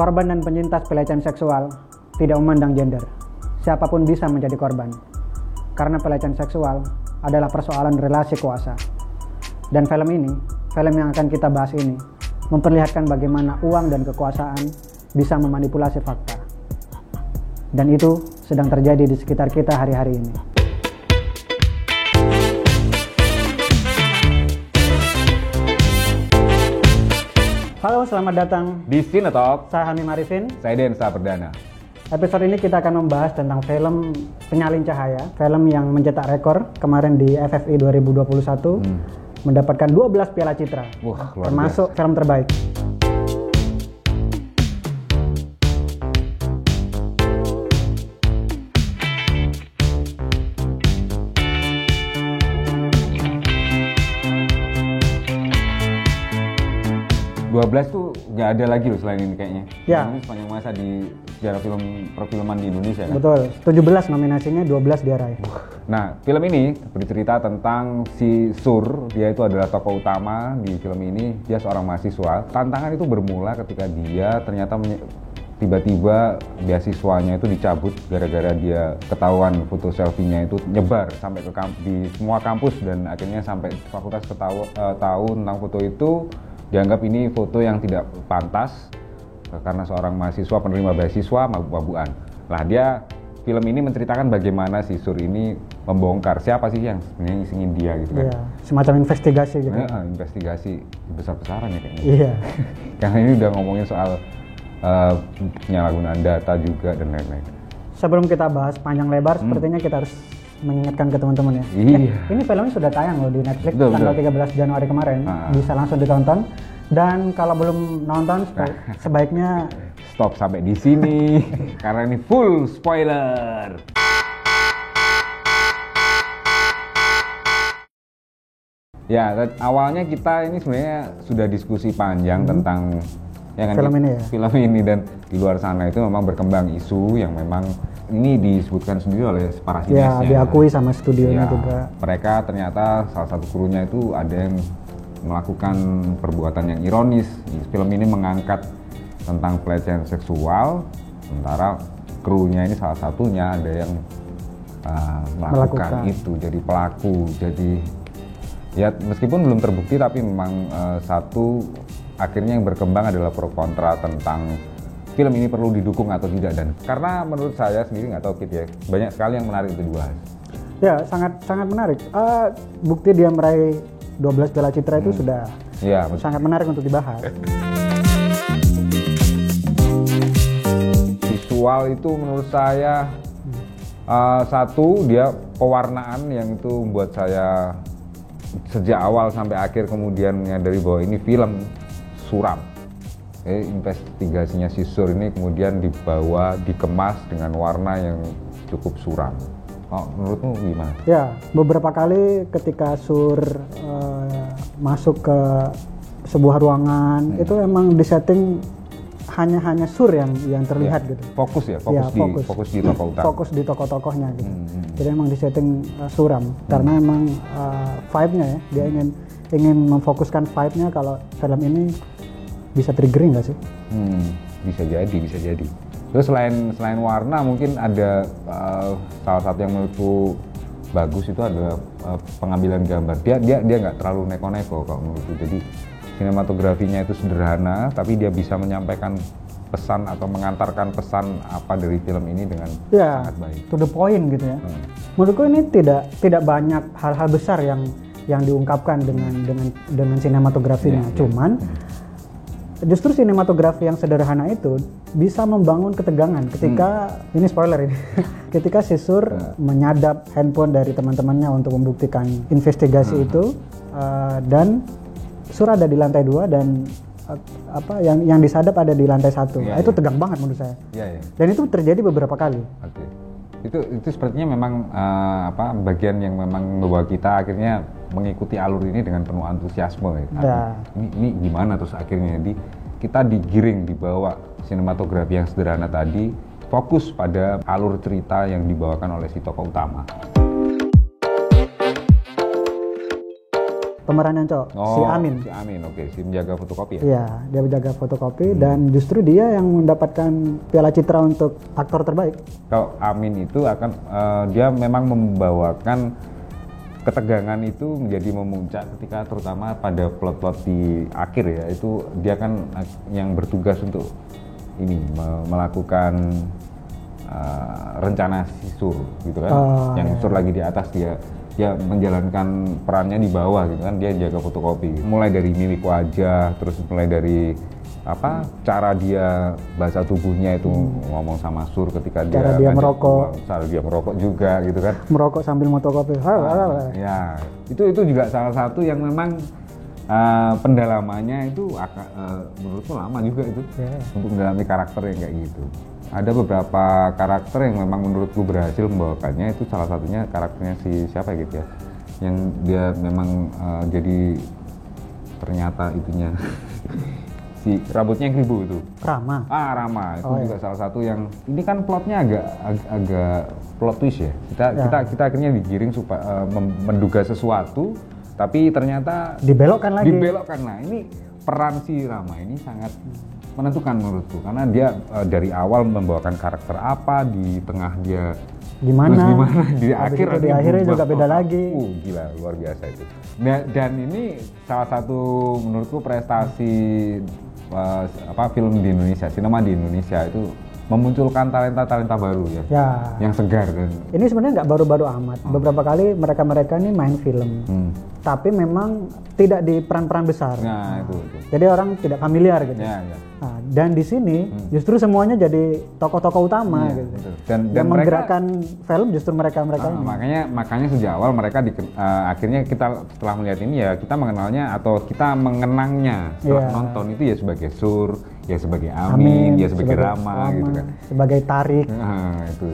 Korban dan penyintas pelecehan seksual tidak memandang gender. Siapapun bisa menjadi korban. Karena pelecehan seksual adalah persoalan relasi kuasa. Dan film yang akan kita bahas ini, memperlihatkan bagaimana uang dan kekuasaan bisa memanipulasi fakta. Dan itu sedang terjadi di sekitar kita hari-hari ini. Halo, selamat datang di Cinetalk. Saya Hamim Arifin. Saya Densa Perdana. Episode ini kita akan membahas tentang film Penyalin Cahaya, film yang mencetak rekor kemarin di FFI 2021, mendapatkan 12 piala citra, termasuk film terbaik. Dua 12 tuh nggak ada lagi loh selain ini kayaknya. Ya. Ini sepanjang masa di sejarah film perfilman di Indonesia kan. Betul, 17 nominasinya, 12 dia raih. Nah, film ini bercerita tentang si Sur. Dia itu adalah tokoh utama di film ini. Dia seorang mahasiswa. Tantangan itu bermula ketika dia ternyata tiba-tiba beasiswanya itu dicabut gara-gara dia ketahuan foto selfie-nya itu nyebar sampai ke di semua kampus, dan akhirnya sampai fakultas tahu tentang foto itu. Dianggap ini foto yang tidak pantas karena seorang mahasiswa penerima beasiswa mabuk-mabukan. Lah film ini menceritakan bagaimana si Sur ini membongkar siapa sih yang sebenarnya ngisengin dia gitu kan. Iya, semacam investigasi gitu. Investigasi besar-besaran ya kayaknya. Iya. Karena ini udah ngomongin soal penyalahgunaan data juga dan lain-lain. Sebelum kita bahas panjang lebar, sepertinya kita harus mengingatkan ke teman-teman ya. Iya. Ini filmnya sudah tayang loh di Netflix betul, tanggal 13 Januari kemarin. Bisa langsung ditonton. Dan kalau belum nonton, sebaiknya stop sampai di sini karena ini full spoiler. Ya, awalnya kita ini sebenarnya sudah diskusi panjang tentang film ini, dan di luar sana itu memang berkembang isu yang memang ini disebutkan sendiri oleh para sinesnya. Ya, diakui sama studionya juga. Mereka ternyata salah satu krunya itu ada yang melakukan perbuatan yang ironis. Film ini mengangkat tentang pelecehan seksual, sementara krunya ini salah satunya ada yang melakukan itu, jadi pelaku. Jadi ya meskipun belum terbukti, tapi memang akhirnya yang berkembang adalah pro kontra tentang film ini perlu didukung atau tidak. Dan karena menurut saya sendiri, nggak tahu Kit ya, banyak sekali yang menarik untuk dibahas. Ya, sangat menarik. Bukti dia meraih 12 piala citra itu sudah sangat menarik untuk dibahas. Visual itu menurut saya satu, dia pewarnaan yang itu membuat saya sejak awal sampai akhir kemudian menyadari bahwa ini film suram. Investigasinya si Sur ini kemudian dikemas dengan warna yang cukup suram. Menurutmu gimana? Ya, beberapa kali ketika Sur masuk ke sebuah ruangan, itu emang disetting hanya Sur yang terlihat gitu. Fokus di tokoh utama. Fokus di tokoh-tokohnya gitu. Jadi emang disetting suram karena emang vibe-nya ya, dia ingin memfokuskan vibe-nya kalau film ini bisa triggering nggak sih? Bisa jadi. Terus selain warna, mungkin ada salah satu yang menurutku bagus itu adalah pengambilan gambar. Dia nggak terlalu neko-neko kalau menurutku. Jadi sinematografinya itu sederhana, tapi dia bisa menyampaikan pesan atau mengantarkan pesan apa dari film ini dengan sangat baik. To the point gitu ya. Menurutku ini tidak banyak hal-hal besar yang diungkapkan dengan sinematografinya. Cuman justru sinematografi yang sederhana itu bisa membangun ketegangan ketika ini spoiler ini ketika si Sur menyadap handphone dari teman-temannya untuk membuktikan investigasi itu, dan Sur ada di lantai 2 dan yang disadap ada di lantai 1. Itu tegang banget menurut saya. Dan itu terjadi beberapa kali. Itu sepertinya memang bagian yang memang membawa kita akhirnya mengikuti alur ini dengan penuh antusiasme. Ini gimana terus akhirnya kita digiring, dibawa sinematografi yang sederhana tadi, fokus pada alur cerita yang dibawakan oleh si tokoh utama. pemeran yang cowok, si Amin. Si Amin, oke, si menjaga fotokopi ya? Iya, dia menjaga fotokopi dan justru dia yang mendapatkan Piala Citra untuk aktor terbaik. Kalau Amin itu akan dia memang membawakan ketegangan itu menjadi memuncak ketika terutama pada plot-plot di akhir ya, itu dia kan yang bertugas untuk ini melakukan rencana sisur gitu kan, yang sisur lagi di atas, dia menjalankan perannya di bawah gitu kan, dia jaga fotokopi. Mulai dari mimik wajah, terus mulai dari cara dia bahasa tubuhnya itu ngomong sama Sur ketika cara dia merokok, cara dia merokok juga gitu kan, merokok sambil fotokopi. Ya itu juga salah satu yang memang pendalamannya itu menurutku lama juga itu untuk mendalami karakter yang kayak gitu. Ada beberapa karakter yang memang menurutku berhasil membawakannya, itu salah satunya karakternya si siapa gitu ya, yang dia memang jadi ternyata itunya si rambutnya yang ribu itu Rama itu juga salah satu yang ini kan plotnya agak plot twist ya, kita akhirnya digiring supaya menduga sesuatu tapi ternyata dibelokkan lagi. Nah ini peran si Rama ini sangat menentukan menurutku, karena dia dari awal membawakan karakter apa, di tengah dia gimana di akhirnya juga beda lagi. Gila, luar biasa itu. Dan ini salah satu menurutku prestasi film di Indonesia, sinema di Indonesia itu memunculkan talenta baru ya, yang segar. Dan ini sebenarnya nggak baru-baru amat. Beberapa kali mereka ini main film, tapi memang tidak di peran-peran besar. Itu. Jadi orang tidak familiar gitu. Nah, dan di sini justru semuanya jadi tokoh-tokoh utama gitu. Betul. Dan yang mereka, menggerakkan film justru mereka ini. Makanya sejak awal mereka akhirnya kita setelah melihat ini ya kita mengenalnya atau kita mengenangnya setelah nonton itu ya sebagai Sur, ya sebagai Amin, ya sebagai Rama gitu kan. Sebagai Tarik. Itu.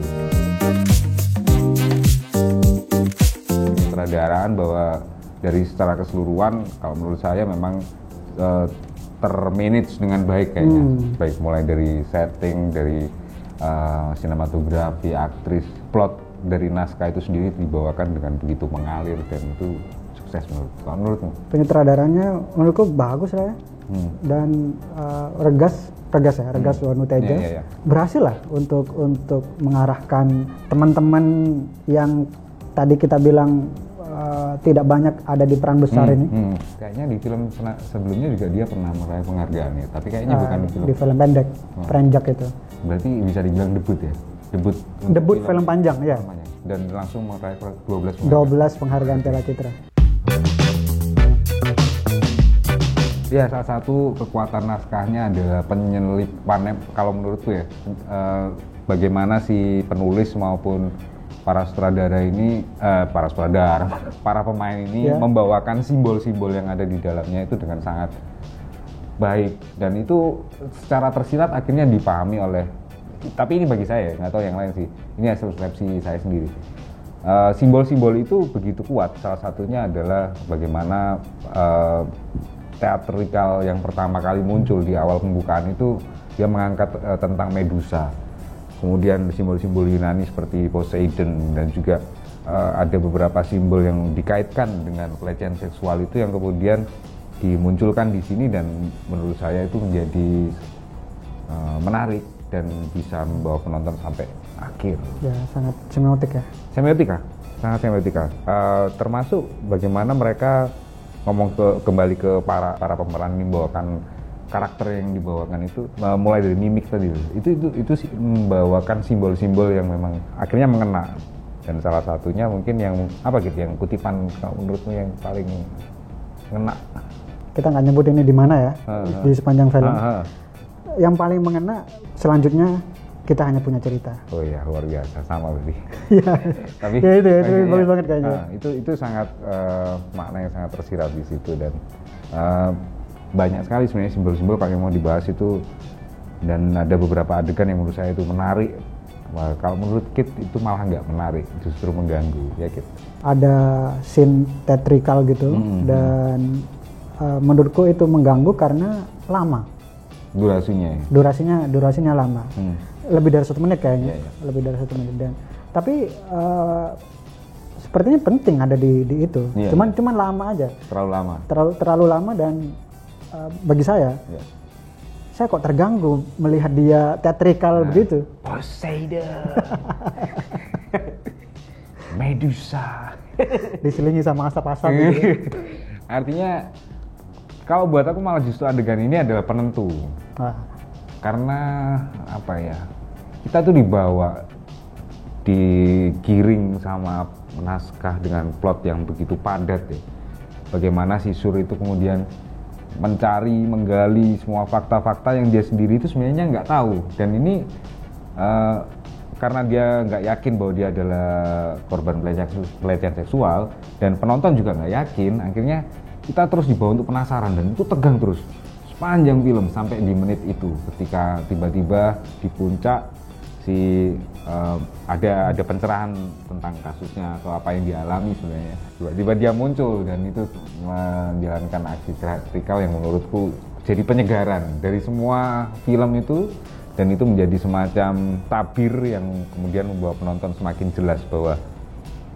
Sutradaraan bahwa dari secara keseluruhan kalau menurut saya memang termanage dengan baik kayaknya. Baik mulai dari setting, dari sinematografi, aktris, plot dari naskah itu sendiri dibawakan dengan begitu mengalir dan itu sukses menurutmu? Penyutradarannya menurutku bagus lah ya. Dan Regas Wanuteja berhasil lah untuk mengarahkan teman-teman yang tadi kita bilang tidak banyak ada di peran besar ini. Kayaknya di film sebelumnya juga dia pernah meraih penghargaan ya, tapi kayaknya bukan di film pendek, Perenjak itu. Berarti bisa dibilang debut ya? Debut film panjang ya. Dan langsung meraih 12 penghargaan Piala Citra. Ya, salah satu kekuatan naskahnya adalah penyelipannya kalau menurutku ya, bagaimana si penulis maupun para pemain ini membawakan simbol-simbol yang ada di dalamnya itu dengan sangat baik, dan itu secara tersirat akhirnya dipahami oleh, tapi ini bagi saya, nggak tahu yang lain sih, ini hasil persepsi saya sendiri. Simbol-simbol itu begitu kuat, salah satunya adalah bagaimana teatrikal yang pertama kali muncul di awal pembukaan itu dia mengangkat tentang Medusa. Kemudian simbol-simbol Yunani seperti Poseidon, dan juga ada beberapa simbol yang dikaitkan dengan pelecehan seksual itu yang kemudian dimunculkan di sini, dan menurut saya itu menjadi menarik dan bisa membawa penonton sampai akhir. Ya, sangat semiotik ya. Sangat semiotika. Termasuk bagaimana mereka kembali ke para pemeran ini membawakan karakter yang dibawakan itu, mulai dari mimik tadi itu membawakan simbol-simbol yang memang akhirnya mengena, dan salah satunya mungkin yang yang kutipan menurutmu yang paling mengena, kita nggak nyebut ini di mana ya, di sepanjang film. Yang paling mengena selanjutnya, kita hanya punya cerita. Oh iya, luar biasa, sama berarti. Tapi itu bagus banget kayaknya. Itu sangat makna yang sangat tersirat di situ, dan banyak sekali sebenarnya simbol-simbol kalau mau dibahas itu, dan ada beberapa adegan yang menurut saya itu menarik. Wah, kalau menurut Kit itu malah nggak menarik, justru mengganggu ya Kit. Ada scene teatrikal gitu, dan menurutku itu mengganggu karena lama. Durasinya lama. Lebih dari 1 menit kayaknya. Lebih dari 1 menit. Dan tapi sepertinya penting ada di itu. Iya, Cuman lama aja. Terlalu lama. Terlalu lama dan bagi saya kok terganggu melihat dia teatrikal begitu. Poseidon. Medusa. Diselingi sama asap-asap gitu. Artinya kalau buat aku malah justru adegan ini adalah penentu. Karena apa ya? Kita tuh digiring sama naskah dengan plot yang begitu padat ya. Bagaimana si Sur itu kemudian menggali semua fakta-fakta yang dia sendiri itu sebenarnya nggak tahu. Dan ini karena dia nggak yakin bahwa dia adalah korban pelecehan seksual dan penonton juga nggak yakin, akhirnya kita terus dibawa untuk penasaran dan itu tegang terus sepanjang film sampai di menit itu ketika tiba-tiba di puncak ada pencerahan tentang kasusnya atau apa yang dialami sebenarnya. Tiba-tiba dia muncul dan itu menjalankan aksi teatrikal yang menurutku jadi penyegaran dari semua film itu, dan itu menjadi semacam tabir yang kemudian membawa penonton semakin jelas bahwa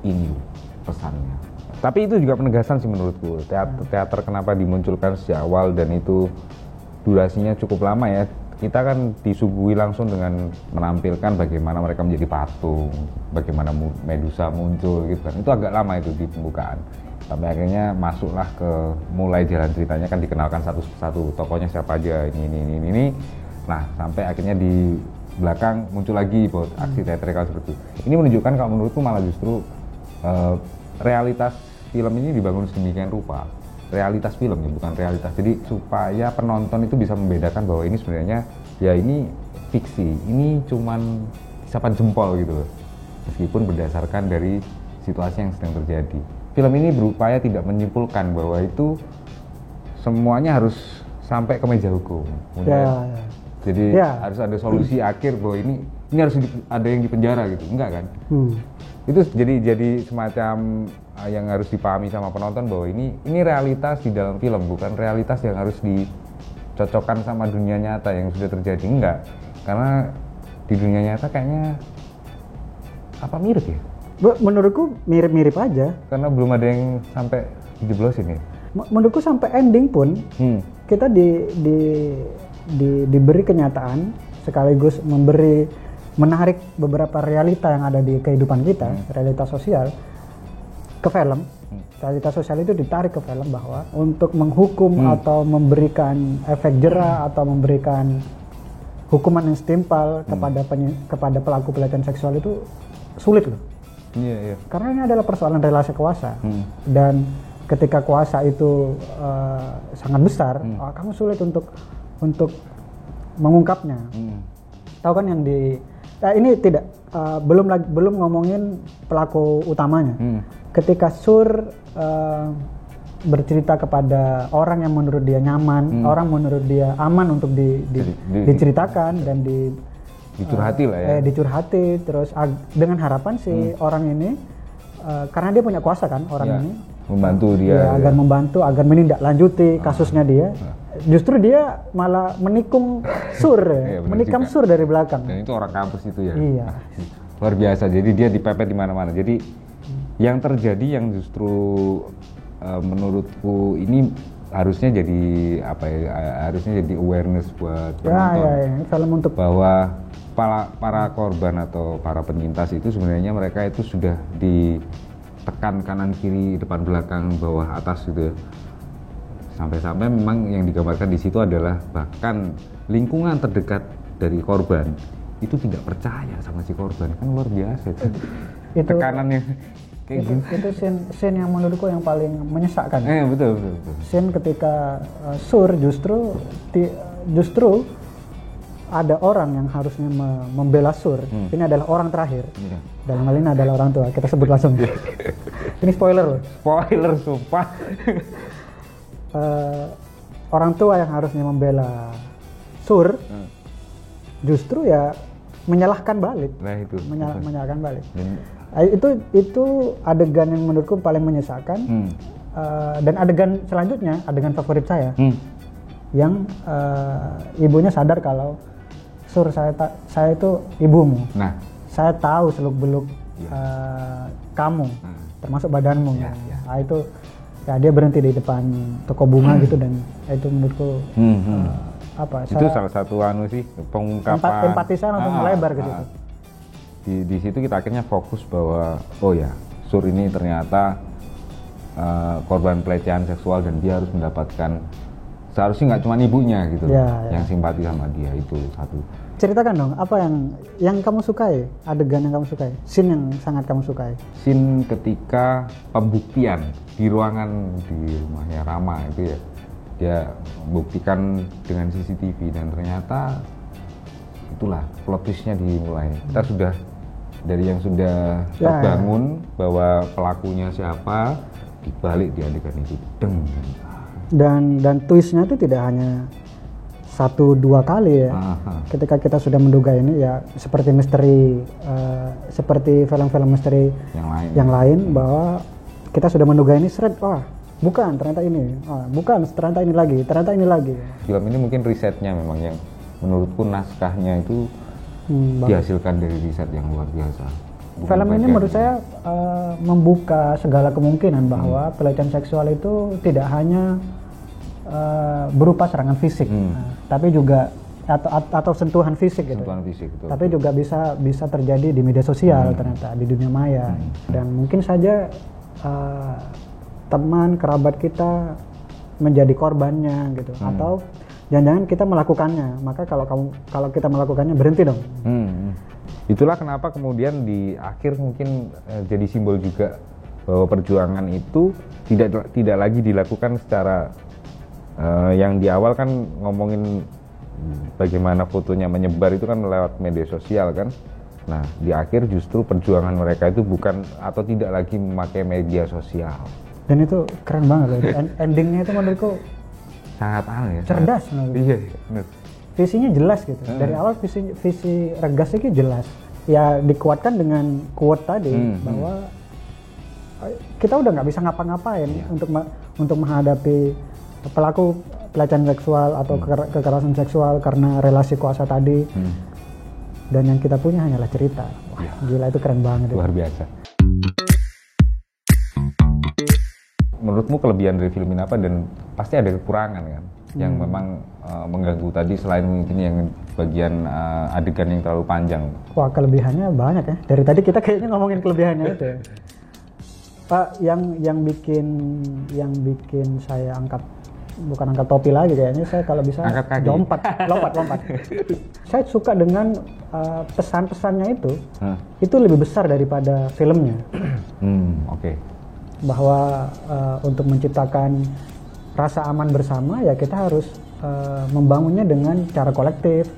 ini pesannya. Tapi itu juga penegasan sih menurutku. Teater kenapa dimunculkan sejak awal dan itu durasinya cukup lama ya. Kita kan disuguhi langsung dengan menampilkan bagaimana mereka menjadi patung, bagaimana Medusa muncul gitu kan. Itu agak lama itu di pembukaan. Sampai akhirnya masuklah ke mulai jalan ceritanya, kan dikenalkan satu persatu tokohnya siapa aja, ini. Nah, sampai akhirnya di belakang muncul lagi buat aksi teatrikal seperti itu. Ini menunjukkan kalau menurutku malah justru realitas film ini dibangun sedemikian rupa. Realitas film ya, bukan realitas. Jadi supaya penonton itu bisa membedakan bahwa ini sebenarnya ya ini fiksi, ini cuman isapan jempol gitu loh. Meskipun berdasarkan dari situasi yang sedang terjadi. Film ini berupaya tidak menyimpulkan bahwa itu semuanya harus sampai ke meja hukum. Jadi harus ada solusi akhir bahwa ini harus ada yang dipenjara gitu, enggak kan? Itu jadi semacam yang harus dipahami sama penonton bahwa ini realitas di dalam film, bukan realitas yang harus dicocokkan sama dunia nyata yang sudah terjadi, enggak. Karena di dunia nyata kayaknya mirip ya? Menurutku mirip-mirip aja. Karena belum ada yang sampai dijeblosin ya? Menurutku sampai ending pun kita diberi kenyataan sekaligus menarik beberapa realita yang ada di kehidupan kita, realitas sosial ke film. Realitas sosial itu ditarik ke film bahwa untuk menghukum atau memberikan efek jera atau memberikan hukuman yang setimpal kepada pelaku pelecehan seksual itu sulit loh. Iya. Karena ini adalah persoalan relasi kuasa dan ketika kuasa itu sangat besar, kamu sulit untuk mengungkapnya. Tahu kan yang ini tidak belum ngomongin pelaku utamanya. Ketika Sur bercerita kepada orang yang menurut dia nyaman, orang menurut dia aman untuk diceritakan dan dicurhati lah ya. Dicurhati terus dengan harapan si orang ini karena dia punya kuasa kan ini membantu dia agar membantu agar menindaklanjuti kasusnya dia. Justru dia malah menikung Sur, menikam Sur dari belakang. Dan itu orang kampus itu ya. Iya. Luar biasa. Jadi dia dipepet di mana-mana. Jadi yang terjadi yang justru menurutku ini harusnya jadi harusnya jadi awareness buat penonton. Ya, film untuk bahwa para korban atau para penyintas itu sebenarnya mereka itu sudah ditekan kanan kiri, depan belakang, bawah atas gitu ya. Sampai-sampai memang yang digambarkan di situ adalah bahkan lingkungan terdekat dari korban itu tidak percaya sama si korban. Kan luar biasa itu. Tekanannya kayak gitu. Itu scene yang menurutku yang paling menyesakkan. Betul. Scene ketika Sur justru ada orang yang harusnya membela Sur. Ini adalah orang terakhir. Dalam hal ini adalah orang tua. Kita sebut langsung. Ini spoiler loh. Spoiler sumpah. Orang tua yang harusnya membela Sur justru ya menyalahkan balik. Nah itu. Menyalahkan balik. Itu adegan yang menurutku paling menyesalkan. Dan adegan selanjutnya, adegan favorit saya, yang ibunya sadar kalau Sur, saya itu ibumu. Nah, saya tahu seluk beluk kamu. termasuk badanmu. Ya, ya. Nah, itu ya dia berhenti di depan toko bunga gitu, dan itu menurutku itu salah satu sih pengungkapan empati saya langsung melebar ke situ. Di situ kita akhirnya fokus bahwa oh ya, Sur ini ternyata korban pelecehan seksual dan dia harus mendapatkan, seharusnya nggak cuma ibunya gitu yang simpati sama dia. Itu satu. Ceritakan dong, apa yang kamu sukai, adegan yang kamu sukai, scene yang sangat kamu sukai. Scene ketika pembuktian di ruangan di rumahnya Rama itu ya, dia membuktikan dengan CCTV dan ternyata itulah plot twistnya dimulai. Kita sudah dari yang sudah terbangun bahwa pelakunya siapa, dibalik di adegan itu dan twistnya itu tidak hanya 1-2 kali ya. Ketika kita sudah menduga ini ya seperti misteri, seperti film-film misteri yang lain bahwa kita sudah menduga ini bukan ternyata ini, bukan ternyata ini lagi. Film ini mungkin risetnya memang yang menurutku naskahnya itu dihasilkan dari riset yang luar biasa. Film ini menurut saya membuka segala kemungkinan bahwa pelecehan seksual itu tidak hanya berupa serangan fisik, tapi juga atau sentuhan fisik gitu. Sentuhan fisik, betul. Tapi juga bisa terjadi di media sosial ternyata, di dunia maya. Dan mungkin saja teman kerabat kita menjadi korbannya gitu, atau jangan-jangan kita melakukannya. Maka kalau kita melakukannya, berhenti dong. Itulah kenapa kemudian di akhir mungkin jadi simbol juga bahwa perjuangan itu tidak lagi dilakukan secara yang di awal kan ngomongin bagaimana fotonya menyebar itu kan lewat media sosial kan. Nah di akhir justru perjuangan mereka itu bukan atau tidak lagi memakai media sosial. Dan itu keren banget loh. Endingnya itu menurutku sangat aneh. Cerdas menurutku. Iya, benar. Visinya jelas gitu. Dari awal visi Regas itu jelas. Ya dikuatkan dengan quote tadi bahwa kita udah nggak bisa ngapa-ngapain untuk menghadapi pelaku pelecehan seksual atau kekerasan seksual karena relasi kuasa tadi. Dan yang kita punya hanyalah cerita. Wah, gila, itu keren banget. Luar biasa. Menurutmu kelebihan dari film ini apa, dan pasti ada kekurangan kan yang memang mengganggu tadi, selain mungkin yang bagian adegan yang terlalu panjang? Wah, kelebihannya banyak ya. Dari tadi kita kayaknya ngomongin kelebihannya itu ya. Pak, yang bikin saya bukan angkat topi lagi kayaknya, saya kalau bisa lompat. Saya suka dengan pesan-pesannya itu lebih besar daripada filmnya. Oke. Bahwa untuk menciptakan rasa aman bersama ya kita harus membangunnya dengan cara kolektif.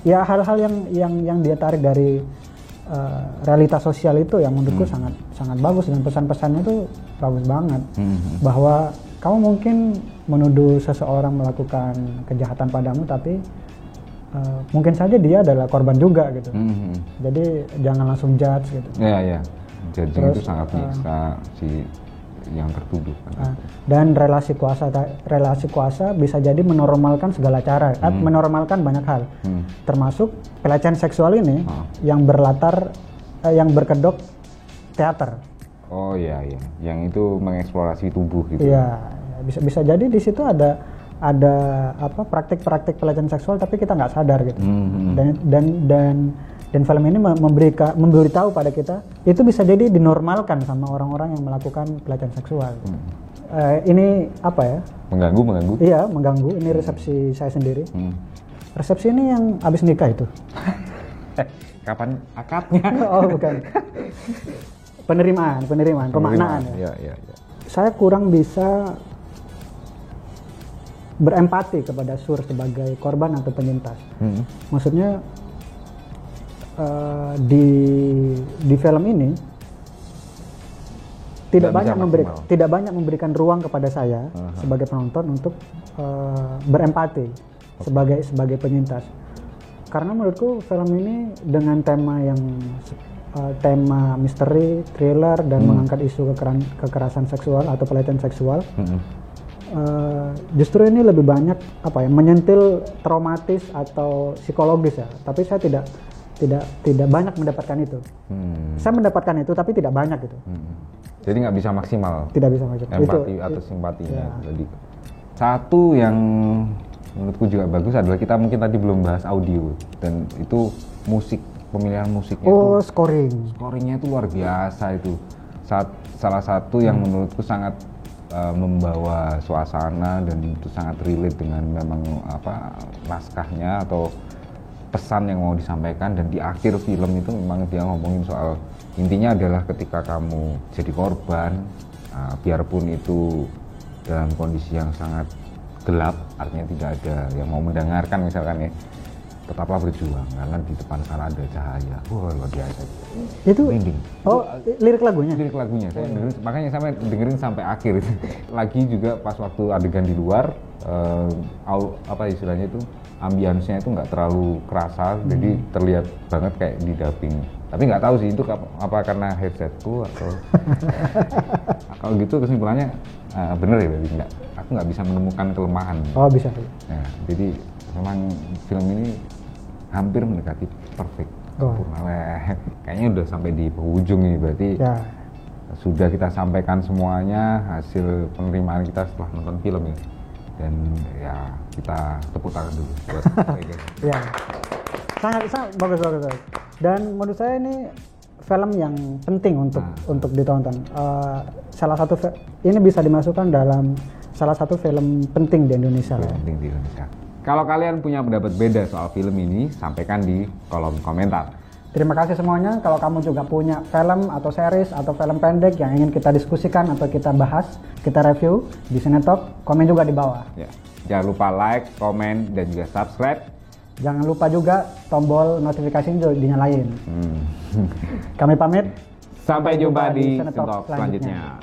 Ya hal-hal yang dia tarik dari realitas sosial itu yang menurutku sangat bagus, dan pesan-pesannya itu bagus banget. Bahwa kamu mungkin menuduh seseorang melakukan kejahatan padamu, tapi mungkin saja dia adalah korban juga gitu. Jadi jangan langsung judge gitu. Iya. Judging itu sangat bisa si yang tertuduh. Dan relasi kuasa bisa jadi menormalkan segala cara, menormalkan banyak hal, termasuk pelecehan seksual ini yang berkedok teater. Oh iya, yang itu mengeksplorasi tubuh gitu. Iya, bisa jadi di situ ada praktik-praktik pelecehan seksual tapi kita nggak sadar gitu. Dan film ini memberitahu pada kita itu bisa jadi dinormalkan sama orang-orang yang melakukan pelecehan seksual. Ini apa ya? Mengganggu? Iya, mengganggu. Ini resepsi saya sendiri. Resepsi ini yang abis nikah itu. Kapan akadnya? Oh bukan. Penerimaan, pemaknaan. Iya. Saya kurang bisa berempati kepada Sur sebagai korban atau penyintas. Maksudnya di film ini tidak banyak memberikan ruang kepada saya sebagai penonton untuk berempati sebagai penyintas. Karena menurutku film ini dengan tema misteri, thriller, dan mengangkat isu kekerasan seksual atau pelecehan seksual, justru ini lebih banyak menyentil traumatis atau psikologis ya. Tapi saya tidak banyak mendapatkan itu. Saya mendapatkan itu tapi tidak banyak gitu. Jadi nggak bisa maksimal. Tidak bisa maksimal. Empati atau simpatinya. Jadi satu yang menurutku juga bagus adalah kita mungkin tadi belum bahas audio, dan itu musik, pemilihan musiknya scoringnya itu luar biasa itu. Salah satu yang menurutku sangat membawa suasana dan itu sangat relate dengan memang naskahnya atau pesan yang mau disampaikan. Dan di akhir film itu memang dia ngomongin soal, intinya adalah ketika kamu jadi korban, biarpun itu dalam kondisi yang sangat gelap, artinya tidak ada yang mau mendengarkan misalkan ya, tetaplah berjuang karena di depan sana ada cahaya. Wah, luar biasa. Itu merinding. Lirik lagunya Saya dengerin, makanya saya dengerin sampai akhir. Lagi juga pas waktu adegan di luar, istilahnya itu ambience-nya itu nggak terlalu kerasa, jadi terlihat banget kayak di dubbing. Tapi nggak tahu sih itu apa karena headsetku atau kalau gitu kesimpulannya bener ya, berarti aku nggak bisa menemukan kelemahan. Bisa. Nah, jadi memang film ini hampir mendekati perfect. Kayaknya udah sampai di penghujung nih, berarti sudah kita sampaikan semuanya hasil penerimaan kita setelah nonton film ya. Dan ya kita tepuk tangan dulu buat ya, sangat bagus. Dan menurut saya ini film yang penting untuk ditonton. Salah satu ini bisa dimasukkan dalam salah satu film penting di Indonesia. Penting di Indonesia. Kalau kalian punya pendapat beda soal film ini, sampaikan di kolom komentar. Terima kasih semuanya. Kalau kamu juga punya film atau series atau film pendek yang ingin kita diskusikan atau kita bahas, kita review di Sinetalk, komen juga di bawah. Ya. Jangan lupa like, komen, dan juga subscribe. Jangan lupa juga tombol notifikasinya juga dinyalain. Kami pamit. Sampai jumpa di Sinetalk selanjutnya.